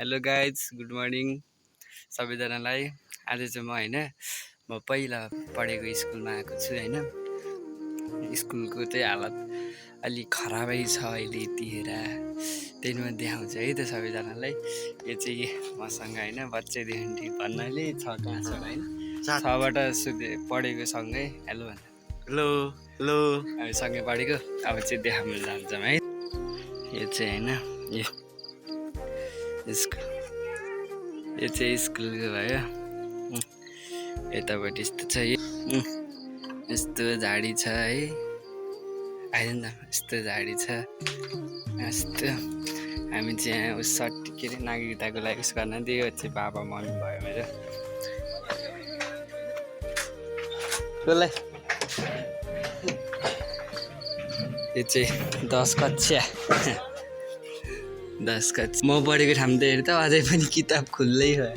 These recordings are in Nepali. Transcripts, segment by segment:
हेलो गाइज, गुड मर्निङ सबैजनालाई। आज चाहिँ म पहिला पढेको स्कुलमा आएको छु होइन। स्कुलको चाहिँ हालत अलिक खराबै छ अहिले यतिखेर, त्यही म देखाउँछु है त सबैजनालाई। यो चाहिँ मसँग होइन, बच्चैदेखि भन्नाले 6 क्लासबाट होइन, 6बाट पढेको सँगै। हेलो भन्छ, हेलो हेलो, हामी सँगै पढेको। अब चाहिँ देखाउनु जान्छौँ है। यो चाहिँ होइन, यो चाहिँ स्कुलको भयो। यतापट्टि यस्तो छ, यस्तो झाडी छ है। आइज न, यस्तो झाडी छ यस्तो। हामी चाहिँ यहाँ उस सट्टी के अरे नागरिकताको लागि उस गर्न दियो। चाहिँ बाबा मम्मी भयो मेरो। कसलाई यो चाहिँ 10 कक्षा 10 कक्षा म पढेको ठाउँ त हेर्दा अझै पनि किताब खुल्लै भयो।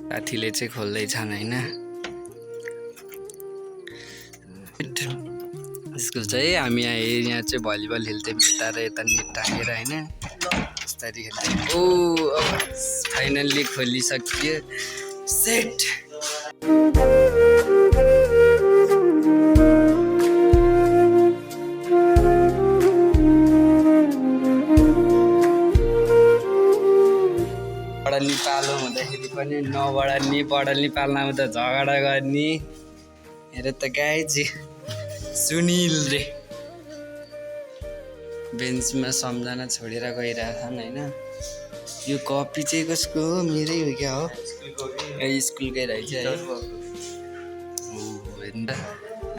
साथीले चाहिँ खोल्दैछन् होइन। स्कुल चाहिँ हामी यहाँ चाहिँ भलिबल खेल्थ्यौँ बिस्तारै यता नेट टाँगेर होइन, बिस्तारै खेल्थ्यौँ। ओ फाइनल्ली खोलिसक्यो सेट। पढल्नी पालो हुँदाखेरि पनि नपढल्नी, पढल्नी पाल्नमा त झगडा गर्ने। हेर त गाइज, सुनिल रे बेन्चमा सम्झना छोडेर गइरहेछन् होइन। यो कपी चाहिँ कसको हो? मेरै हो क्या हो? स्कुलकै रहेछ है। अन्त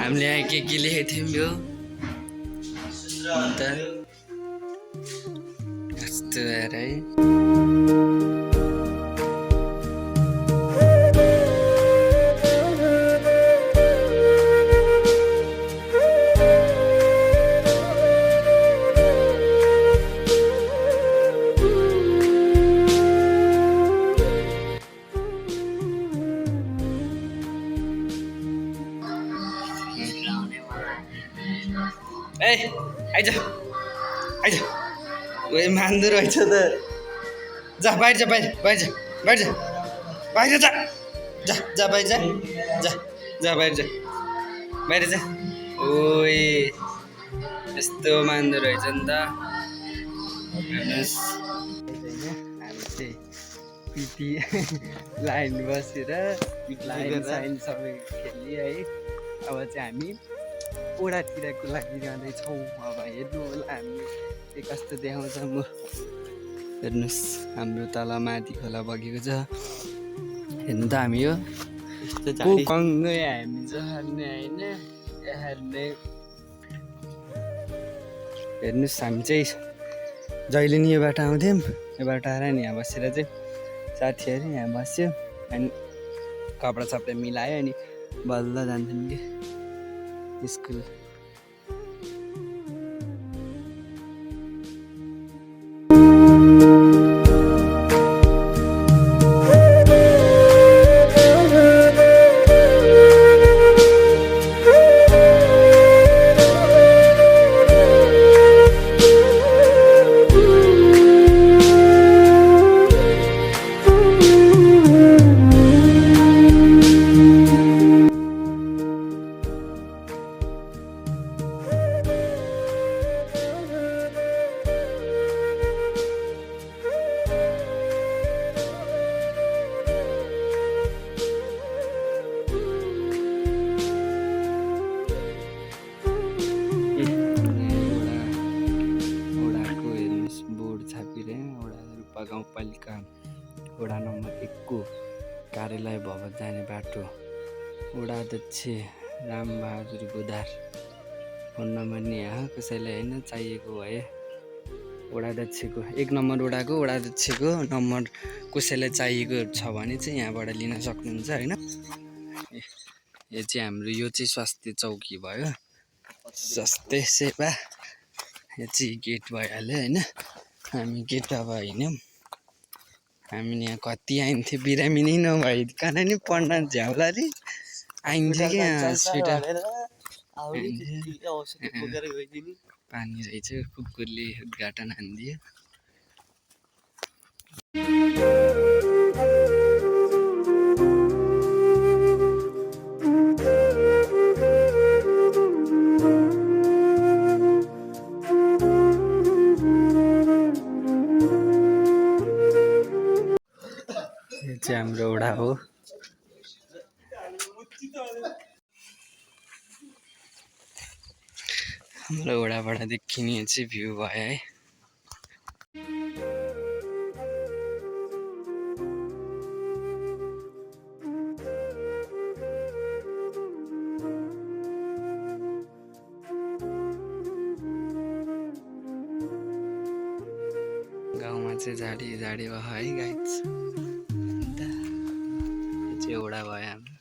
हामीले यहाँ के लेखेको थियौँ यो? अन्त यस्तो हेर है। ए आइज आइज, उयो मान्दो रहेछ त। जा बाहिर जा, बाहिर बाहिर जा, बाहिर जा, बाहिर जा, जा जा बाहिर जा, जा जा बाहिर जा, बाहिर जा। ओए यस्तो मान्दो रहेछ नि त। हेर्नुहोस्, हामी चाहिँ पिटी लाइन बसेर लाइन साइन सबै खेली है। अब चाहिँ हामी ओडातिरको लागि जाँदैछौँ। अब हेर्नु होला हामी चाहिँ कस्तो देखाउँछ। म हेर्नुहोस्, हाम्रो तल माथि खोला बगेको छ। हेर्नु त हामी यो कङ्गै हामी झर्ने होइन हेर्ने। हेर्नुहोस्, हामी चाहिँ जहिले नि यो बाटो आउँथ्यौँ। यो बाटो आएर नि यहाँ बसेर चाहिँ साथीहरू यहाँ बस्यो अनि कपडा सपडा मिलायो अनि बल्ल जान्थ्यौँ कि स्कुल। गाउँपालिका वडा नम्बर 1 को कार्यालय भवन जाने बाटो। वडा अध्यक्ष रामबहादुर गोदार। फोन नम्बर नि यहाँ कसैलाई होइन चाहिएको भए वडा अध्यक्षको 1 नम्बर वडाको वडा अध्यक्षको नम्बर कसैलाई चाहिएको छ भने चाहिँ यहाँबाट लिन सक्नुहुन्छ होइन। यो चाहिँ हाम्रो यो चाहिँ स्वास्थ्य चौकी भयो, स्वास्थ्य सेवा। यो चाहिँ गेट भइहाल्यो होइन। हामी गेट अब हिँड्यौँ। हामी यहाँ कति आइन्थ्यो, बिरामी नै नभइकन नि पढ्न झ्याउला रे। आइन्छ क्या स्वेटर औषधि बोकेर गइदिने पानी रहेछ कुकुरले उद्घाटन हानिदियो यो चाहिँ हाम्रो वडा हो हाम्रो वडाबाट देखिने चाहिँ भ्यू भयो है गाउँमा चाहिँ झाडी झाडी भयो है गाइस यो चाहिँ वडा भयो हाम्रो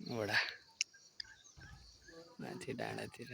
वडा माथि डाँडातिर